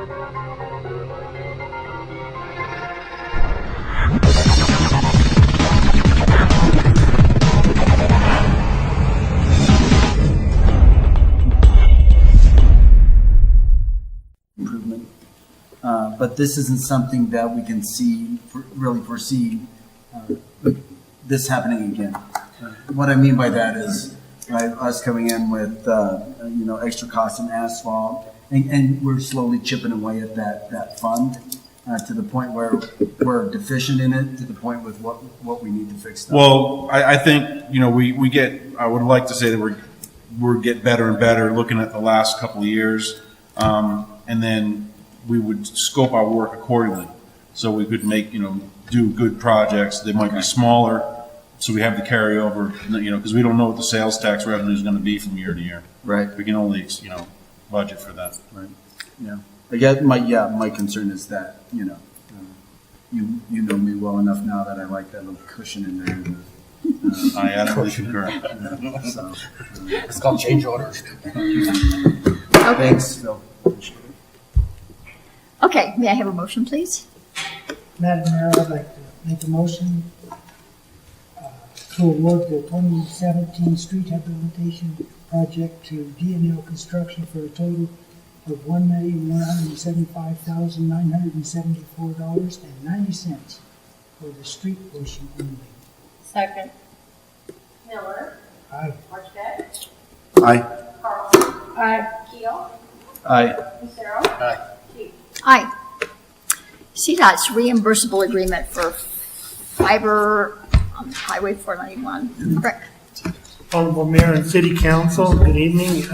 Improvement, but this isn't something that we can really foresee this happening again. What I mean by that is, right, us coming in with extra costs in asphalt, and we're slowly chipping away at that fund to the point where we're deficient in it, to the point with what we need to fix. Well, I think we get. I would like to say that we're getting better and better, looking at the last couple of years. And then we would scope our work accordingly, so we could make do good projects. They might be smaller, so we have the carryover. Because we don't know what the sales tax revenue is going to be from year to year. Right. We can only budget for that. Right. Yeah. I guess my concern is that you know me well enough now that I like that little cushion in there. I absolutely concur. So, It's called change orders. thanks, Phil. Okay, may I have a motion, please? Madam Mayor, I'd like to make a motion to award the 2017 street rehabilitation project to D&L Construction for a total of $1,175,974.90 for the street portion only. Second. Miller. Aye. Cortez. Aye. Carlson. Aye. Keel. Aye. Lucero. Aye. Sheet. Aye. CDOT's reimbursable agreement for fiber on Highway 491. Rick. Honorable Mayor and City Council, good evening.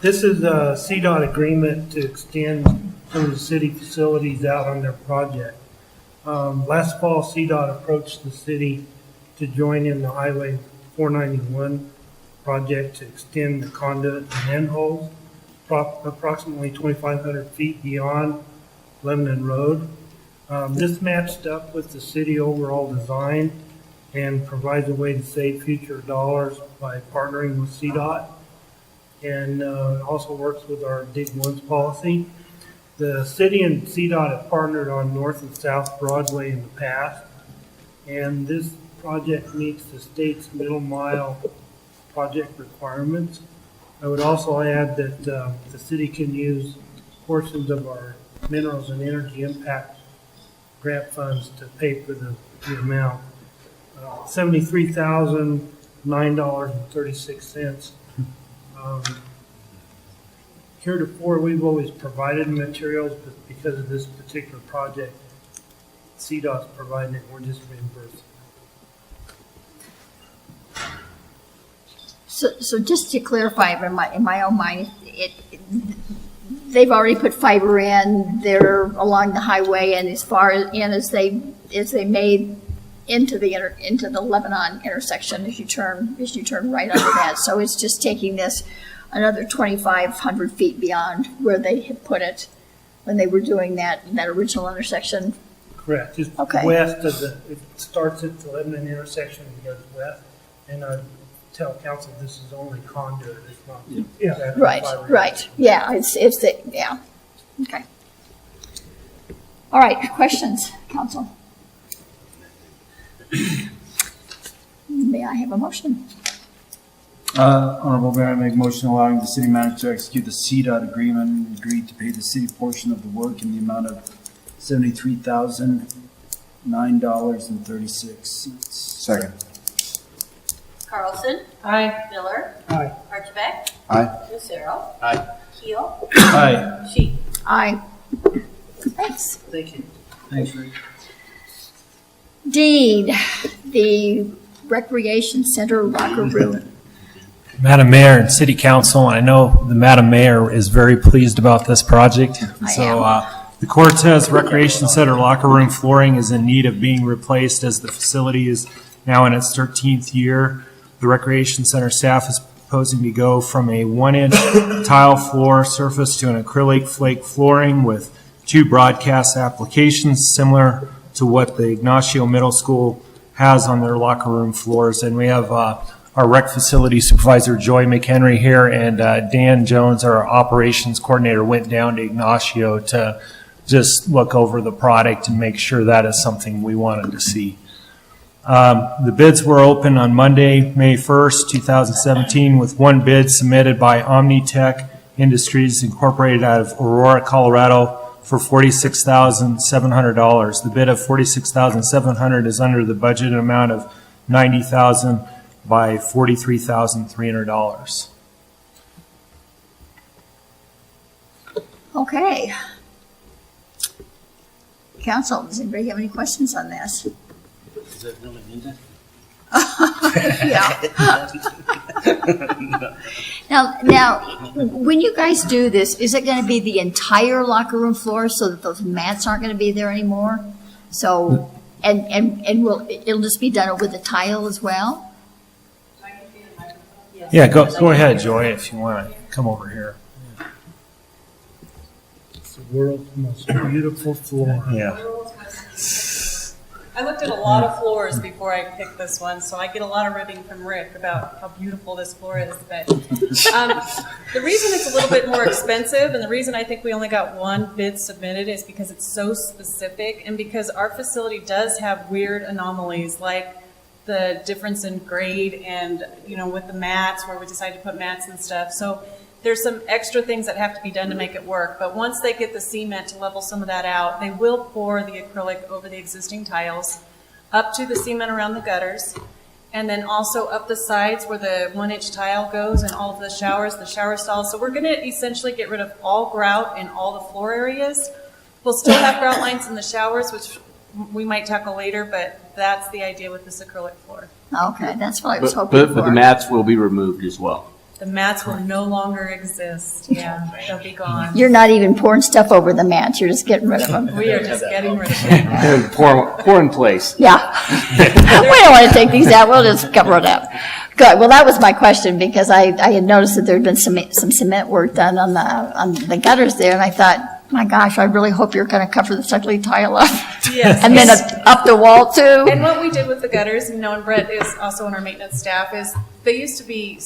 This is a CDOT agreement to extend some of the city facilities out on their project. Last fall, CDOT approached the city to join in the Highway 491 project to extend the conduit and manholes approximately 2,500 feet beyond Lebanon Road. This matched up with the city overall design and provides a way to save future dollars by partnering with CDOT, and also works with our Dig Once policy. The city and CDOT have partnered on North and South Broadway in the past, and this project meets the state's middle mile project requirements. I would also add that the city can use portions of our minerals and energy impact grant funds to pay for the amount. $73,009.36. Heretofore, we've always provided materials, but because of this particular project, CDOT's providing it, we're just reimbursed. So just to clarify, in my own mind, they've already put fiber in. They're along the highway, and as far in as they made into the Lebanon intersection, as you turn right under that. So it's just taking this another 2,500 feet beyond where they had put it when they were doing that original intersection. Correct. Just Okay. west of it starts at the Lebanon intersection and goes west. And I tell council this is only conduit. It's not. Yeah. Right. Yeah. Yeah. Okay. All right. Questions, council? May I have a motion? Honorable Mayor, I make a motion allowing the city manager to execute the CDOT agreement and agree to pay the city portion of the work in the amount of $73,009.36. Second. Carlson. Aye. Miller. Aye. Archibald. Aye. Lucero. Aye. Keel. Aye. Sheet. Aye. Thanks. Thank you. Thanks, Rick. Dean, the Recreation Center locker room. Madam Mayor and City Council, I know the Madam Mayor is very pleased about this project. The Cortez Recreation Center locker room flooring is in need of being replaced as the facility is now in its 13th year. The Recreation Center staff is proposing to go from a 1-inch tile floor surface to an acrylic flake flooring with 2 broadcast applications similar to what the Ignacio Middle School has on their locker room floors. And we have our our rec facility supervisor, Joy McHenry here, and Dan Jones, our operations coordinator, went down to Ignacio to just look over the product and make sure that is something we wanted to see. The bids were open on Monday, May 1st, 2017, with one bid submitted by Omnitech Industries Incorporated out of Aurora, Colorado for $46,700. The bid of $46,700 is under the budget amount of $90,000 by $43,300. Okay. Council, does anybody have any questions on this? Is it really needed? Yeah. Now, when you guys do this, is it going to be the entire locker room floor so that those mats aren't going to be there anymore? So, and it'll just be done with the tile as well? Yeah, go ahead, Joy, if you want to come over here. It's the world's most beautiful floor. Yeah. I looked at a lot of floors before I picked this one, so I get a lot of ribbing from Rick about how beautiful this floor is. But the reason it's a little bit more expensive, and the reason I think we only got one bid submitted, is because it's so specific, and because our facility does have weird anomalies, like the difference in grade, and with the mats, where we decided to put mats and stuff. So there's some extra things that have to be done to make it work, but once they get the cement to level some of that out, they will pour the acrylic over the existing tiles, up to the cement around the gutters, and then also up the sides where the 1-inch tile goes, and all of the shower stalls. So we're going to essentially get rid of all grout in all the floor areas. We'll still have grout lines in the showers, which we might tackle later, but that's the idea with this acrylic floor. Okay, that's what I was hoping for. But the mats will be removed as well. The mats will no longer exist. Yeah, they'll be gone. You're not even pouring stuff over the mats, you're just getting rid of them. We are just getting rid of them. And pour in place. Yeah. We don't want to take these out, we'll just cover it up. Good, well, that was my question, because I had noticed that there'd been some cement work done on the gutters there, and I thought, my gosh, I really hope you're going to cover the ugly tile up. Yes. And then up the wall too. And what we did with the gutters, and Brett is also on our maintenance staff, is they used to be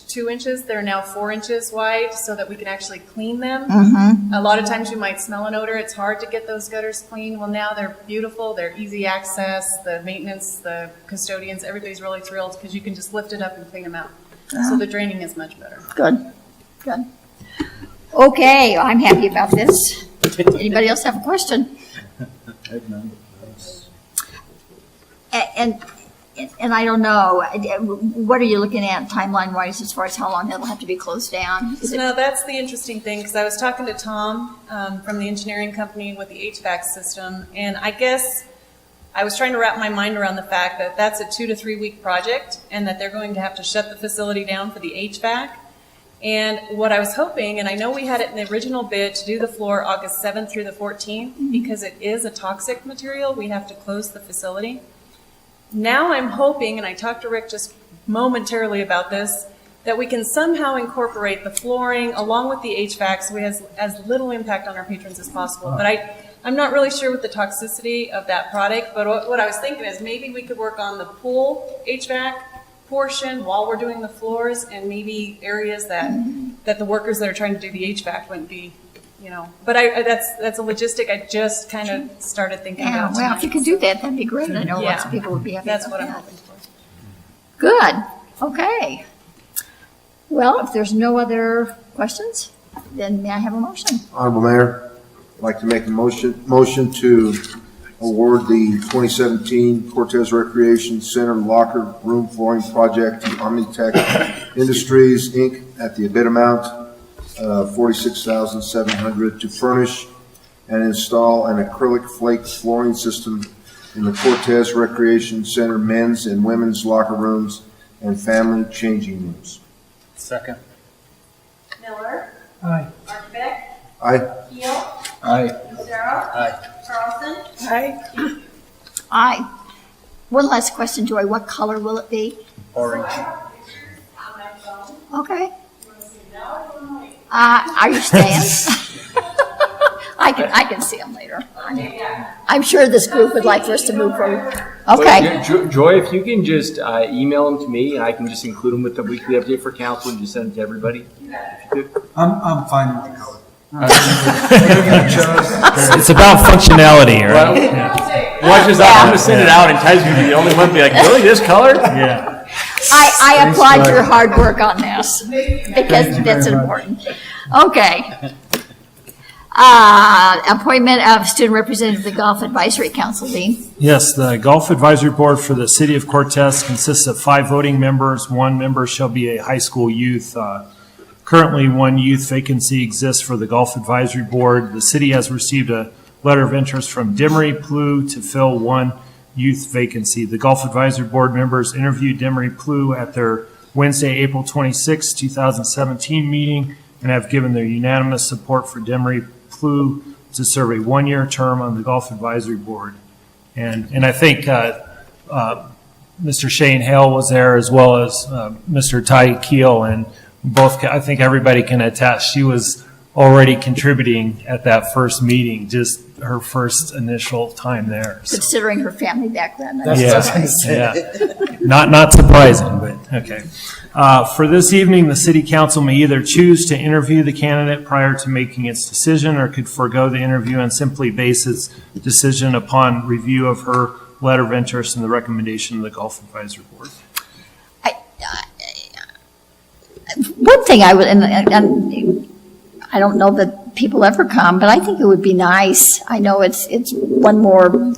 2 inches, they're now 4 inches wide, so that we can actually clean them. Mm-hmm. A lot of times you might smell an odor, it's hard to get those gutters clean. Well, now they're beautiful, they're easy access, the maintenance, the custodians, everybody's really thrilled, because you can just lift it up and clean them out. So the draining is much better. Good, good. Okay, I'm happy about this. Anybody else have a question? And I don't know, what are you looking at timeline-wise as far as how long that'll have to be closed down? Is it- No, that's the interesting thing, because I was talking to Tom from the engineering company with the HVAC system, and I guess I was trying to wrap my mind around the fact that that's a 2 to 3 week project, and that they're going to have to shut the facility down for the HVAC. And what I was hoping, and I know we had it in the original bid to do the floor August 7th through the 14th, because it is a toxic material, we have to close the facility. Now I'm hoping, and I talked to Rick just momentarily about this, that we can somehow incorporate the flooring along with the HVAC so we have as little impact on our patrons as possible. But I'm not really sure with the toxicity of that product, but what I was thinking is maybe we could work on the pool HVAC portion while we're doing the floors, and maybe areas that the workers that are trying to do the HVAC wouldn't be, but that's a logistic I just kind of started thinking Yeah, about. well, if you could do that, that'd be great. I know lots Yeah. of people would be happy That's about what I'm that. hoping for. Good, okay. Well, if there's no other questions, then may I have a motion? Honorable Mayor, I'd like to make a motion to award the 2017 Cortez Recreation Center locker room flooring project to Omnitech Industries, Inc. at the bid amount of $46,700 to furnish and install an acrylic flake flooring system in the Cortez Recreation Center men's and women's locker rooms and family changing rooms. Second. Miller, Aye. Archibald, Aye. Keel, Aye. Sarah, Aye. Carlson, Aye. One last question, Joy, what color will it be? Orange. Okay. Are you staying? I can see them later. I'm sure this group would like for us to move forward. Okay, Joy, if you can just email them to me, and I can just include them with the weekly update for council and just send them to everybody. If you could. I'm fine with the color. It's about functionality, right? Watch this out. I'm gonna send it out, and Ty's gonna be the only one to be like, really, this color? Yeah. I applaud your hard work on this, because that's important. Okay. Appointment of student representative to the Golf Advisory Council, Dean. Yes, the Golf Advisory Board for the City of Cortez consists of 5 voting members. 1 member shall be a high school youth. Currently, 1 youth vacancy exists for the Golf Advisory Board. The city has received a letter of interest from Demery Plough to fill 1 youth vacancy. The Golf Advisory Board members interviewed Demery Plough at their Wednesday, April 26, 2017 meeting and have given their unanimous support for Demery Plough to serve a 1-year term on the Golf Advisory Board. And I think Mr. Shane Hale was there, as well as Mr. Ty Keel, and both, I think everybody can attest, she was already contributing at that first meeting, just her first initial time there. So, Considering her family background. yeah. Not surprising, but okay. For this evening, the city council may either choose to interview the candidate prior to making its decision, or could forego the interview and simply base its decision upon review of her letter of interest and the recommendation of the Golf Advisory Board. One thing I would, and I don't know that people ever come, but I think it would be nice. I know it's one more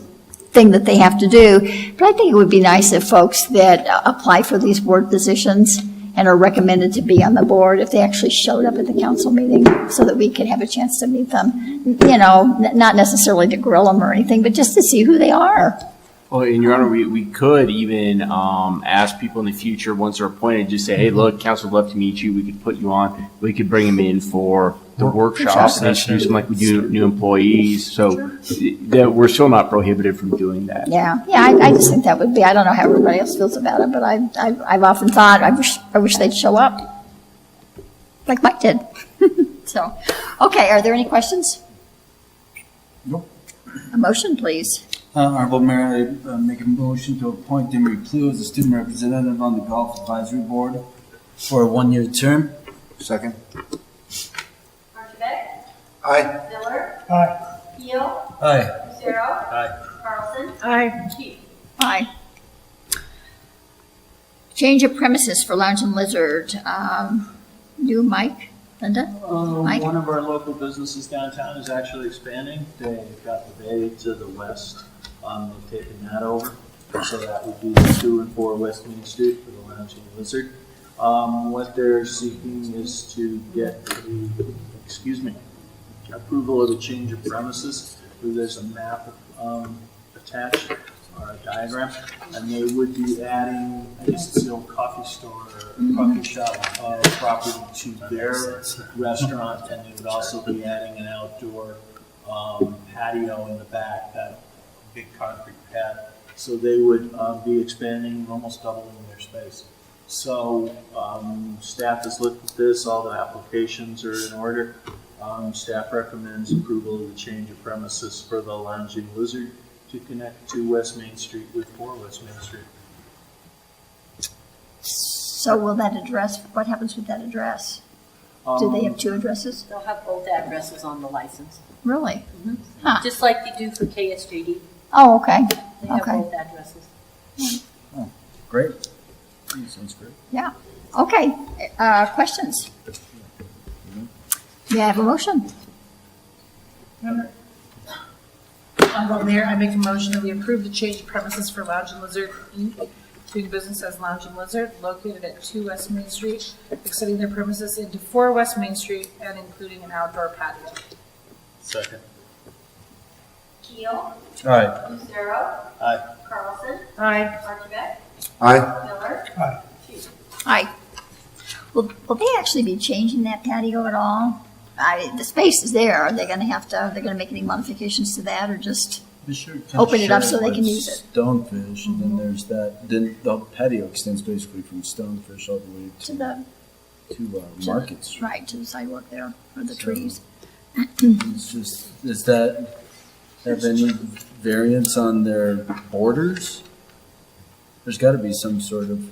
thing that they have to do, but I think it would be nice if folks that apply for these board positions and are recommended to be on the board, if they actually showed up at the council meeting so that we could have a chance to meet them. You know, not necessarily to grill them or anything, but just to see who they are. Well, in Your Honor, we could even ask people in the future, once they're appointed, just say, hey, look, council would love to meet you. We could put you on. We could bring them in for the workshop and introduce them like we do new employees. So that we're still not prohibited from doing that. Yeah, I just think that would be, I don't know how everybody else feels about it, but I've often thought, I wish they'd show up, like Mike did. So, okay, are there any questions? Nope. A motion, please. Honorable Mayor, I make a motion to appoint Demery Plough as a student representative on the Golf Advisory Board for a 1-year term. Second. Archibald. Aye. Miller. Aye. Keel. Aye. Lucero. Aye. Carlson. Aye. Keith. Aye. Change of premises for Lounge and Lizard. You, Mike, Linda? Mike? One of our local businesses downtown is actually expanding. They've got the bay to the west. They've taken that over. So that would be 2 and 4 West Main Street for the Lounge and Lizard. What they're seeking is to get approval of a change of premises. There's a map attached, or a diagram, and they would be adding, I guess it's the old coffee store or coffee shop property to their restaurant, and they would also be adding an outdoor patio in the back, that big concrete pad. So they would be expanding, almost doubling their space. So staff has looked at this, all the applications are in order. Staff recommends approval of the change of premises for the Lounging Lizard to connect to West Main Street with 4 West Main Street. So will that address, what happens with that address? Do they have 2 addresses? They'll have both addresses on the license, Really? Huh. just like they do for KSJD. Oh, okay. They have Okay. both addresses. Great. Sounds great. Yeah. Okay. Questions? May I have a motion? Honorable Mayor, I make a motion that we approve the change of premises for Lounge and Lizard Inc., doing business as Lounge and Lizard, located at 2 West Main Street, extending their premises into 4 West Main Street and including an outdoor patio. Second. Keel. Aye. Lucero. Aye. Carlson. Aye. Archibald. Aye. Miller. Aye. Keith. Aye. Will they actually be changing that patio at all? The space is there. Are they going to have to, are they going to make any modifications to that, or just? Be sure to Open it up share so they with can use it. Stonefish, and then there's that, then the patio extends basically from Stonefish all the way To the, to Market Street. right, to the sidewalk there, or the trees. It's just, is that, have any variance on their borders? There's got to be some sort of.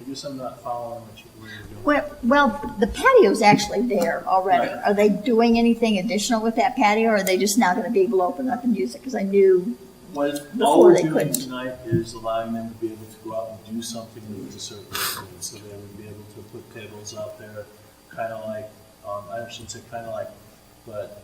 I guess I'm not following where you're going. Well, the patio's actually there already. Right. Are they doing anything additional with that patio, or are they just now gonna be able to open up and use it? Because I knew, All Before we're they doing couldn't. tonight is allowing them to be able to go out and do something with the surface, so they would be able to put tables out there, kind of like, I shouldn't say kind of like, but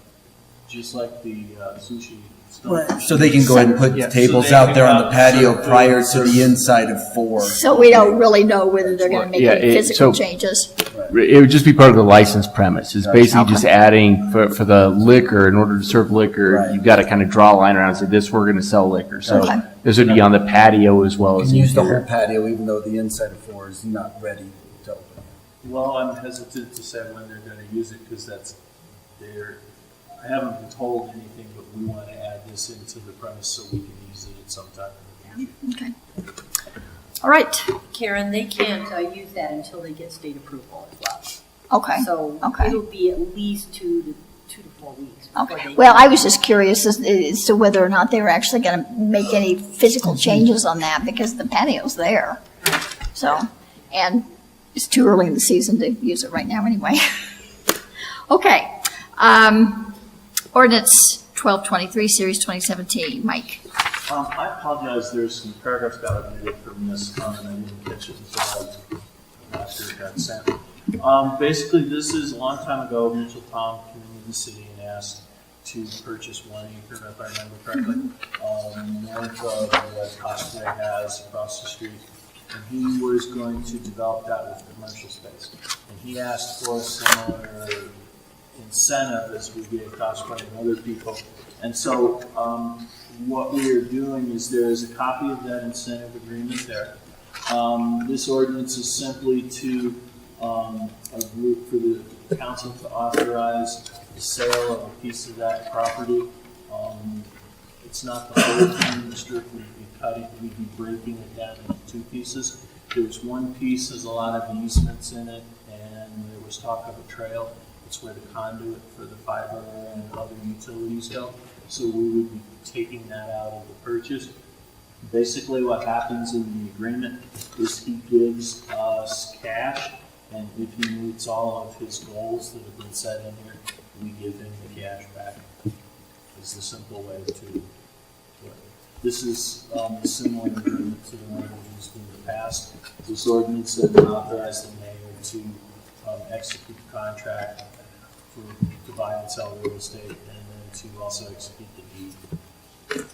just like the sushi stuff. So they can go ahead and put Yeah, tables so they out can there on have the patio certain- prior to the inside of 4. so we don't really know whether they're gonna make Yeah, any physical so- changes. It would just be part of the licensed premise. It's basically just adding for the liquor, in order to serve liquor, Right. you've got to kind of draw a line around and say, this, we're going to sell liquor. So Okay. this would be on the patio as well You as can the use the whole interior. patio even though the inside of 4 is not ready to open. Well, I'm hesitant to say when they're gonna use it, because I haven't been told anything, but we want to add this into the premise so we can use it at some time in the future. Okay. All right, Karen, they can't use that until they get state approval as well. okay, So okay. it'll be at least 2 to 4 weeks. before Okay, they- well, I was just curious as to whether or not they were actually gonna make any physical changes on that, because the patio's there. So, and it's too early in the season to use it right now anyway. Okay, ordinance 1223, series 2017, Mike. I apologize, there's some paragraphs got omitted from this, and I didn't catch it until after it got sent. Basically, this is a long time ago, Mitchell Tom came into the city and asked to purchase 1 acre, if I remember correctly, north of what Costco has across the street. And he was going to develop that with commercial space. And he asked for a similar incentive as we gave Costco and other people. And so, what we are doing is there is a copy of that incentive agreement there. This ordinance is simply to, a group for the council to authorize the sale of a piece of that property. It's not the whole thing, we'd be cutting, we'd be breaking it down into 2 pieces. There's one piece, there's a lot of easements in it, and there was talk of a trail. It's where the conduit for the fiber and other utilities go. So we would be taking that out of the purchase. Basically, what happens in the agreement is he gives us cash, and if he meets all of his goals that have been set in here, we give him the cash back. Is the simple way to do it. This is a similar agreement to the one we used in the past. This ordinance that would authorize the mayor to execute the contract to buy and sell real estate, and then to also execute the deed.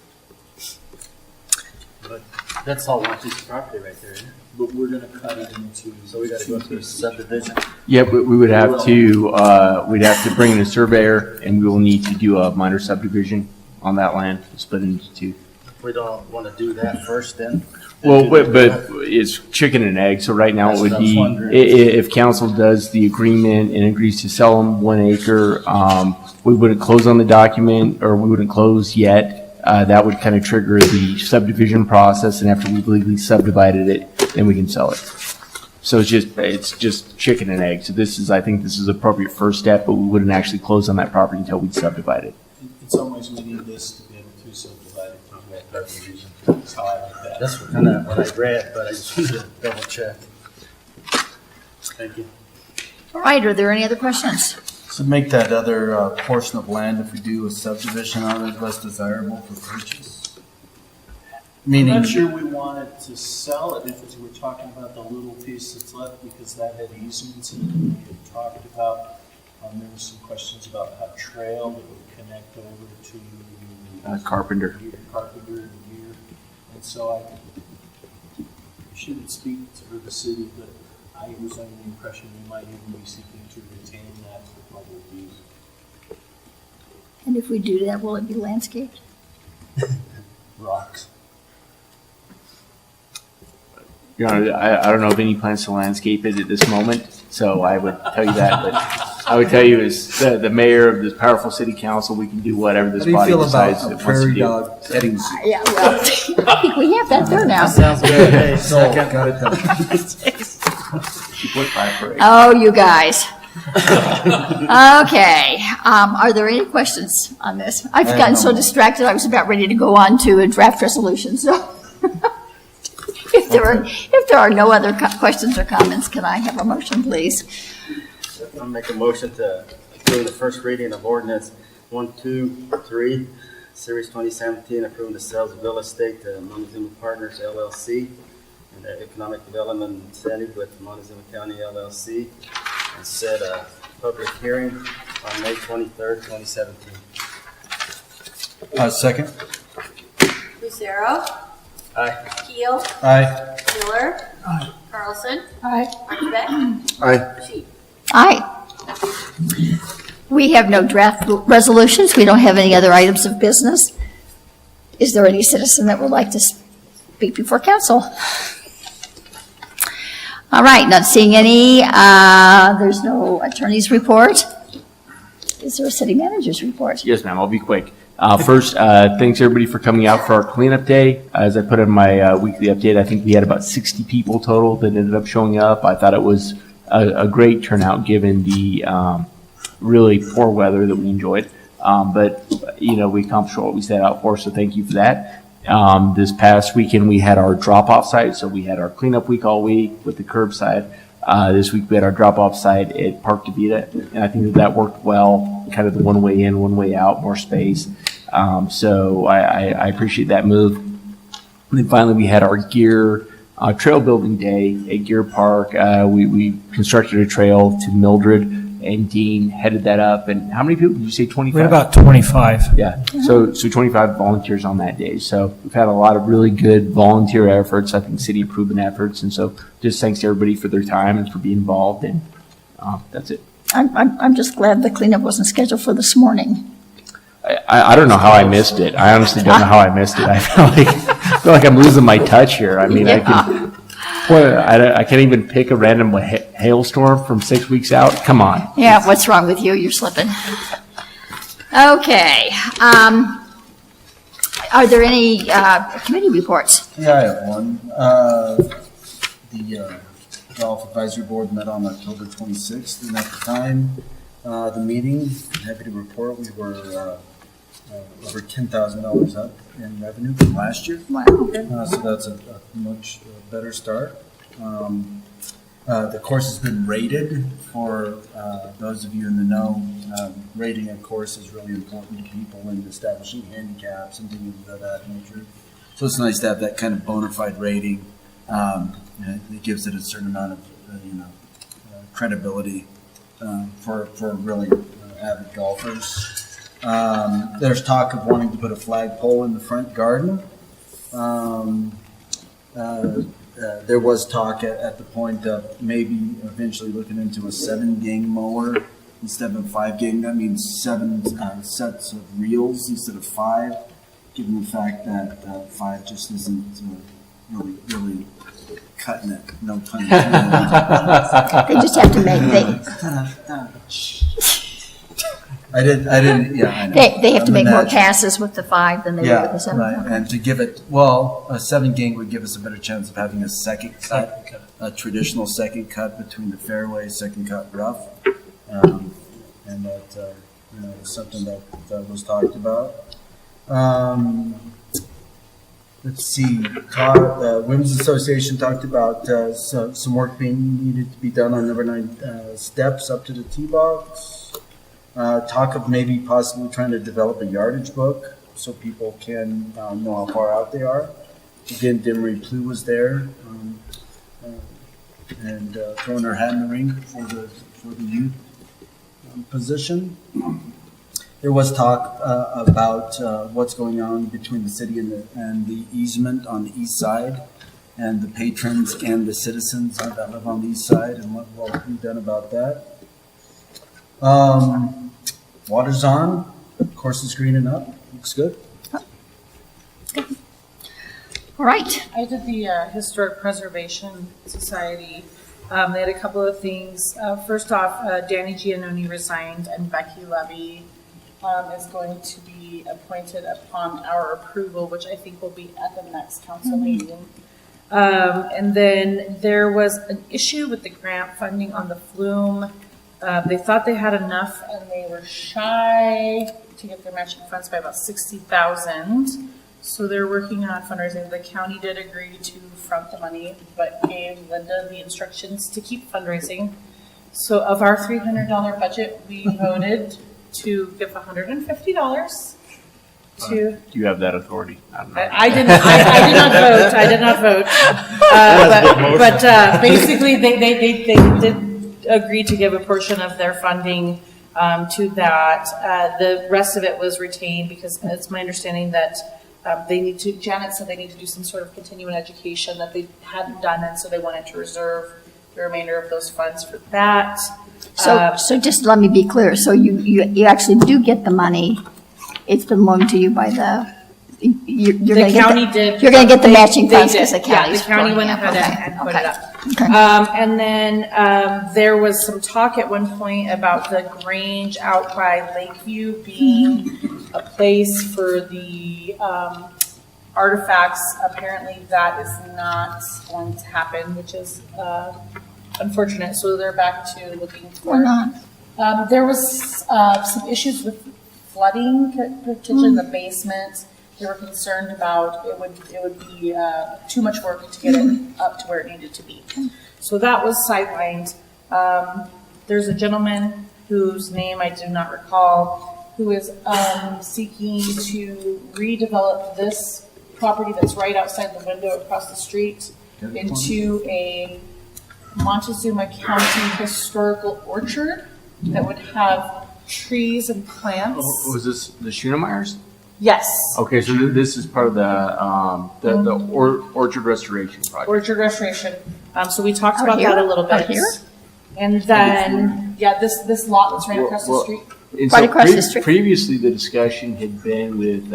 But that's all one piece of property right there, isn't it? But we're gonna cut it into. So we gotta go through a subdivision. Yep, we would have to, we'd have to bring in a surveyor, and we will need to do a minor subdivision on that land, split into 2. We don't wanna do that first then? Well, but it's chicken and egg, so right now it That's would what I was be, wondering. if council does the agreement and agrees to sell them 1 acre, we wouldn't close on the document, or we wouldn't close yet. That would kind of trigger the subdivision process, and after we've legally subdivided it, then we can sell it. So it's just chicken and egg. So I think this is appropriate first step, but we wouldn't actually close on that property until we subdivide it. In some ways, we need this to be able to subdivide it to that subdivision. That's how I look at it. That's kind of what I read, but I just wanted to double check. Thank you. All right, are there any other questions? So make that other portion of land, if we do a subdivision on it, less desirable for purchase? I'm Meaning, not sure we wanted to sell it if we're talking about the little piece that's left, because that had easements in it. We had talked about, there were some questions about a trail that would connect over to. Carpenter. Carpenter and Gear. And so I shouldn't speak for the city, but I was under the impression we might even be seeking to retain that for public use. And if we do that, will it be landscaped? Rocks. Your Honor, I don't know of any plans to landscape it at this moment, so I would tell you that, but I would tell you as the mayor of this powerful city council, we can do whatever how this do you body feel decides about it a wants to prairie do. dog petting zoo? Yeah, well, I think we have that there now. Sounds good. Hey, So, second. got it done. Keep with my parade. Oh, you guys. Okay, are there any questions on this? I've gotten so distracted, I was about ready to go on to a draft resolution, so. If there are no other questions or comments, can I have a motion, please? I'll make a motion to approve the first reading of ordinance 123, Series 2017, approving the sales of real estate to Montezuma Partners LLC and the economic development incentive with Montezuma County LLC, and set a public hearing on May 23rd, 2017. Second? Lucero. Aye. Keel. Aye. Miller. Aye. Carlson. Aye. Archibald. Aye. Sheep. Aye. We have no draft resolutions. We don't have any other items of business. Is there any citizen that would like to speak before council? All right, not seeing any. There's no attorney's report. Is there a city manager's report? Yes, ma'am, I'll be quick. First, thanks everybody for coming out for our cleanup day. As I put in my weekly update, I think we had about 60 people total that ended up showing up. I thought it was a great turnout given the really poor weather that we enjoyed. But, you know, we accomplished what we set out for, so thank you for that. This past weekend, we had our drop-off site, so we had our cleanup week all week with the curbside. This week, we had our drop-off site at Park DeVita, and I think that worked well, kind of the one way in, one way out, more space. So I appreciate that move. And then finally, we had our gear trail building day at Gear Park. We constructed a trail to Mildred, and Dean headed that up. And how many people did you say? 25? We had about 25. Yeah, so 25 volunteers on that day. So we've had a lot of really good volunteer efforts, I think city improvement efforts. And so just thanks to everybody for their time and for being involved. And that's it. I'm just glad the cleanup wasn't scheduled for this morning. I don't know how I missed it. I honestly don't know how I missed it. I feel like I'm losing my touch here. I mean, I can't even pick a random hailstorm from 6 weeks out. Come on. Yeah, what's wrong with you? You're slipping. Okay. Are there any committee reports? Yeah, I have one. The Golf Advisory Board met on October 26th, and at the time, the meeting, I'm happy to report, we were over $10,000 up in revenue from last year. Wow. So that's a much better start. The course has been rated for those of you in the know. Rating a course is really important to people in establishing handicaps and things of that nature. So it's nice to have that kind of bona fide rating. It gives it a certain amount of credibility for really avid golfers. There's talk of wanting to put a flagpole in the front garden. There was talk at the point of maybe eventually looking into a 7-gang mower instead of a 5-gang. That means 7 sets of reels instead of 5, given the fact that 5 just isn't really cutting it. No pun intended. They just have to make, I didn't, yeah, I know. they have to I'm make more imagining. passes with the 5 than they do with the 7. Right, and to give it, well, a 7-gang would give us a better chance of having a second cut, a traditional second cut between the fairway, second cut rough. And that, is something that was talked about. Let's see, Women's Association talked about some work being needed to be done on number 9 steps up to the tee box. Talk of maybe possibly trying to develop a yardage book so people can know how far out they are. Again, Demery Plu was there and throwing her hat in the ring for the youth position. There was talk about what's going on between the city and the easement on the east side, and the patrons and the citizens that live on the east side, and what will be done about that. Water's on, course is greening up, looks good. All right. I did the Historic Preservation Society. They had a couple of things. First off, Danny Giannoni resigned and Becky Levy is going to be appointed upon our approval, which I think will be at the next council meeting. And then there was an issue with the grant funding on the Flume They thought they had enough, and they were shy to get their matching funds by about 60,000. So they're working on fundraising. The county did agree to front the money, but gave Linda the instructions to keep fundraising. So of our $300 budget, we voted to give $150 to. Do you have that authority? I don't know. I did not vote. I did not vote. But basically, they did agree to give a portion of their funding to that. The rest of it was retained because it's my understanding that Janet said they need to do some sort of continuing education that they hadn't done, and so they wanted to reserve the remainder of those funds for that. So just let me be clear. So you actually do get the money. It's been loaned to you by you're The gonna county get did. You're going to get the they- matching they funds did. because the Yeah, county's the county went floating ahead it. and put it up. Okay. And then there was some talk at one point about the Grange out by Lakeview being a place for the artifacts. Apparently that is not going to happen, which is unfortunate. So they're back to looking for. Why not? There was some issues with flooding, particularly in the basement. They were concerned about it would be too much work to get it up to where it needed to be. So that was sidelined. There's a gentleman whose name I do not recall, who is seeking to redevelop this property that's right outside the window across the street into a Montezuma County historical orchard that would have trees and plants. Was this the Schoonemeyers? Yes. Okay, so this is part of the orchard restoration project. Orchard restoration. So we talked Out about here? that a little bit. Out here? And then, this lot that's right across the street. And Right so across the street. Previously, the discussion had been with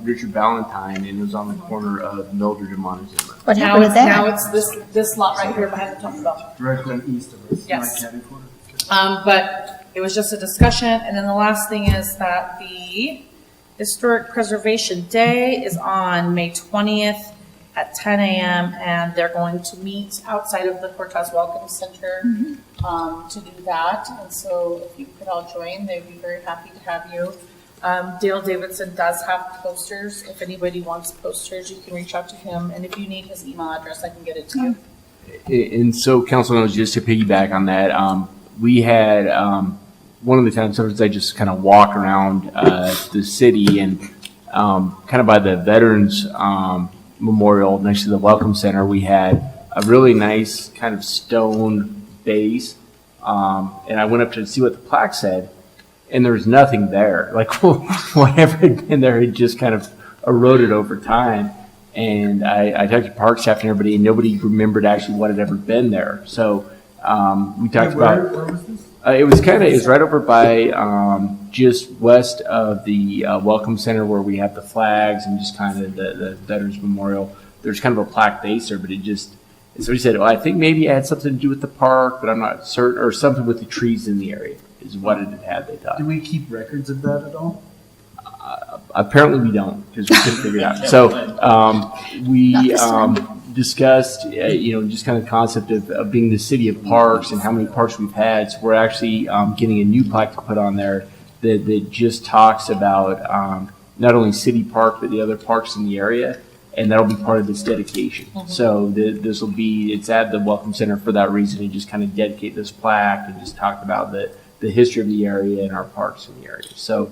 Richard Ballantyne, and it was on the corner of Mildred and Montezuma. What Now happened with it's that? this lot right here behind the Taco Bell. Directly east of us. Yes. my catty corner. But it was just a discussion. And then the last thing is that the Historic Preservation Day is on May 20th at 10 a.m. and they're going to meet outside of the Cortez Welcome Center to do that. And so if you could all join, they'd be very happy to have you. Dale Davidson does have posters. If anybody wants posters, you can reach out to him. And if you need his email address, I can get it to you. And so, council knows, just to piggyback on that, we had one of the times sometimes I just kind of walk around the city and kind of by the Veterans Memorial next to the Welcome Center, we had a really nice kind of stone base, and I went up to see what the plaque said, and there was nothing there. Like whatever had been there had just kind of eroded over time. And I talked to park staff and everybody, and nobody remembered actually what had ever been there. So we talked about. Where was this? It was right over by just west of the Welcome Center where we have the flags and just kind of the Veterans Memorial. There's kind of a plaque base there, but so he said, well, I think maybe it had something to do with the park, but I'm not certain, or something with the trees in the area is what it had, they thought. Do we keep records of that at all? Apparently we don't, because we couldn't figure it out. So we discussed, just kind of the concept of being the city of parks and how many parks we've had. So we're actually getting a new plaque to put on there that just talks about not only city park, but the other parks in the area. And that'll be part of this dedication. So it's at the Welcome Center for that reason, and just kind of dedicate this plaque and just talk about the history of the area and our parks in the area. So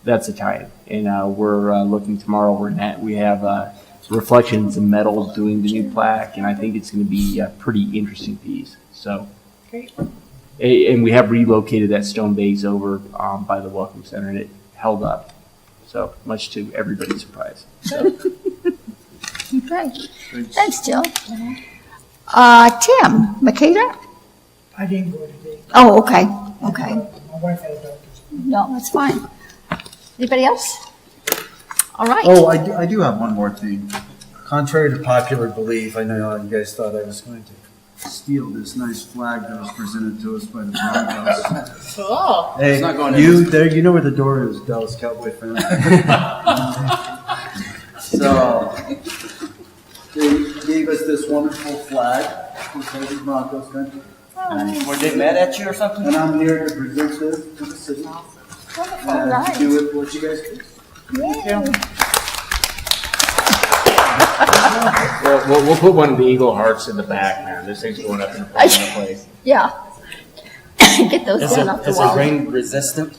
that's a tie-in. And we're looking tomorrow. We have reflections and metals doing the new plaque, and I think it's going to be a pretty interesting piece. So Great. And we have relocated that stone base over by the Welcome Center, and it held up. So much to everybody's surprise. So. Okay. Thanks, Jill. Tim, Makeda? I didn't go today. Oh, okay, okay. My wife had a doctor's. No, that's fine. Anybody else? All right. Oh, I do have one more thing. Contrary to popular belief, I know you guys thought I was going to steal this nice flag that was presented to us by the Brown House. Cool. Hey, not going you know where the door is, Dallas Cowboy fan. So, they gave us this wonderful flag, Cortez Broncos country. Were they mad at you or something? And I'm here to present this to the city. All And right. do with what you guys do. Yay. We'll put one of the eagle hearts in the back, man. This thing's going up in the place. Yeah. Get those down off the wall. rain resistant?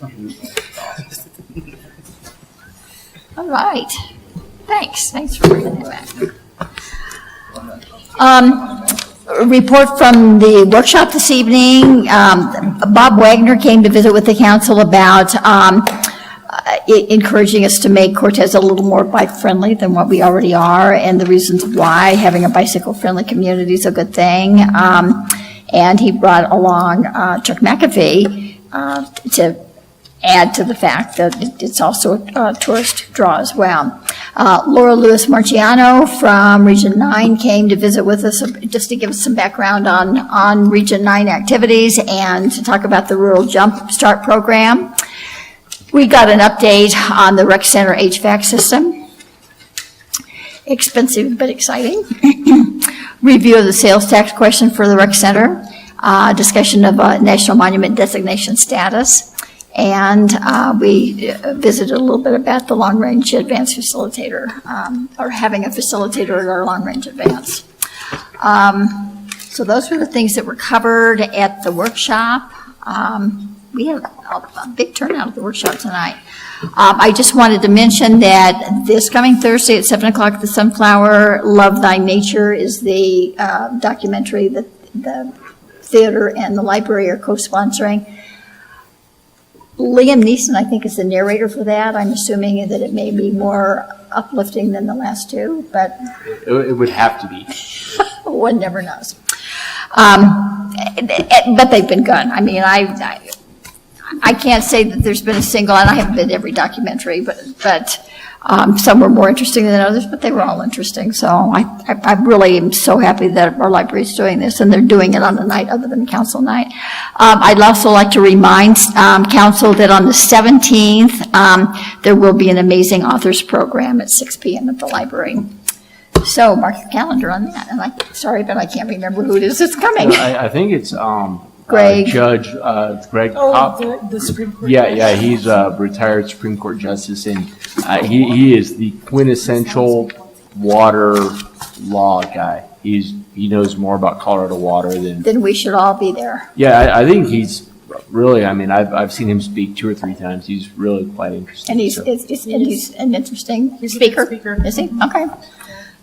All right. Thanks for bringing it back. A report from the workshop this evening. Bob Wagner came to visit with the council about encouraging us to make Cortez a little more bike-friendly than what we already are, and the reasons why having a bicycle-friendly community is a good thing. And he brought along Chuck McAfee to add to the fact that it's also a tourist draw as well. Laura Lewis Marciano from Region 9 came to visit with us just to give us some background on Region 9 activities and to talk about the Rural Jump Start program. We got an update on the rec center HVAC system. Expensive but exciting. Review of the sales tax question for the rec center. Discussion of National Monument designation status. And we visited a little bit about the long-range advance facilitator, or having a facilitator at our long-range advance. So those were the things that were covered at the workshop. We had a big turnout at the workshop tonight. I just wanted to mention that this coming Thursday at 7 o'clock, The Sunflower, Love Thy Nature is the documentary that the theater and the library are co-sponsoring. Liam Neeson, I think, is the narrator for that. I'm assuming that it may be more uplifting than the last two, but It would have to be. one never knows. But they've been good. I mean, I can't say that there's been a single, and I haven't been to every documentary, but some were more interesting than others, but they were all interesting. So I really am so happy that our library is doing this, and they're doing it on a night other than council night. I'd also like to remind council that on the 17th, there will be an amazing authors program at 6 p.m. at the library. So mark your calendar on that. And sorry, but I can't remember who it is that's coming. I think it's Greg. Judge Greg Pop. The Supreme Court. Yeah, he's a retired Supreme Court justice, and he is the quintessential water law guy. He knows more about Colorado water than. Then we should all be there. Yeah, I think he's really. I mean, I've seen him speak 2 or 3 times. He's really quite interesting. And he's an interesting speaker. Is he? Okay.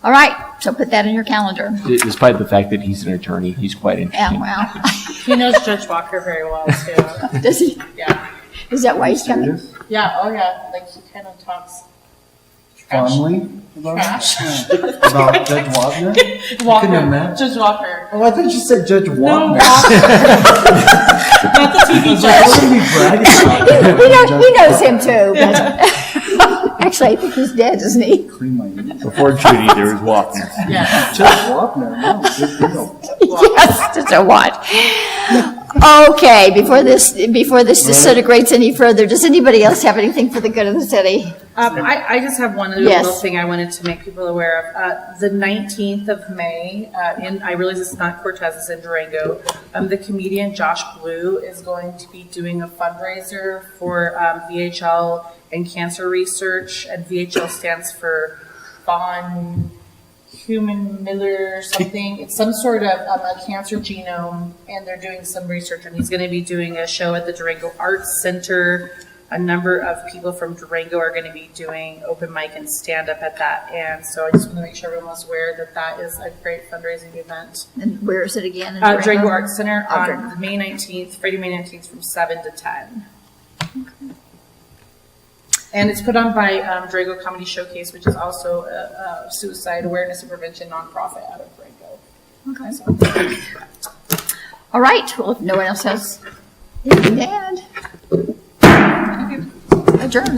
All right. So put that in your calendar. Despite the fact that he's an attorney, he's quite interesting. Yeah, well. He knows Judge Walker very well, too. Does he? Yeah. Is that why he's coming? Yeah, oh yeah, like he kind of talks trash. Fondly about Trash. about Judge Wagner? Walker. Can you imagine? Judge Walker. Oh, I thought you said Judge No, Wagner. Walker. Not the TV What are judge. we bragging about? He knows him too, but actually, I think he's dead, isn't he? Clean my ears. Before Judy, there was Walker. Yeah. Judge Wagner, no, good deal. Yes, just a what? Okay, before this disintegrates any further, does anybody else have anything for the good of the city? I just have one other Yes. little thing I wanted to make people aware of. The 19th of May, I realize it's not Cortez, it's in Durango. The comedian Josh Blue is going to be doing a fundraiser for VHL and cancer research, and VHL stands for Von Human Miller something. It's some sort of a cancer genome, and they're doing some research, and he's going to be doing a show at the Durango Arts Center. A number of people from Durango are going to be doing open mic and stand-up at that, and so I just want to make sure everyone's aware that that is a great fundraising event. And where is it again? in Durango Arts Center Okay. on May 19th, Friday, May 19th from 7 to 10. And it's put on by Durango Comedy Showcase, which is also a suicide awareness and prevention nonprofit out of Durango. Okay. All right, well, if no one else has anything to add, adjourn.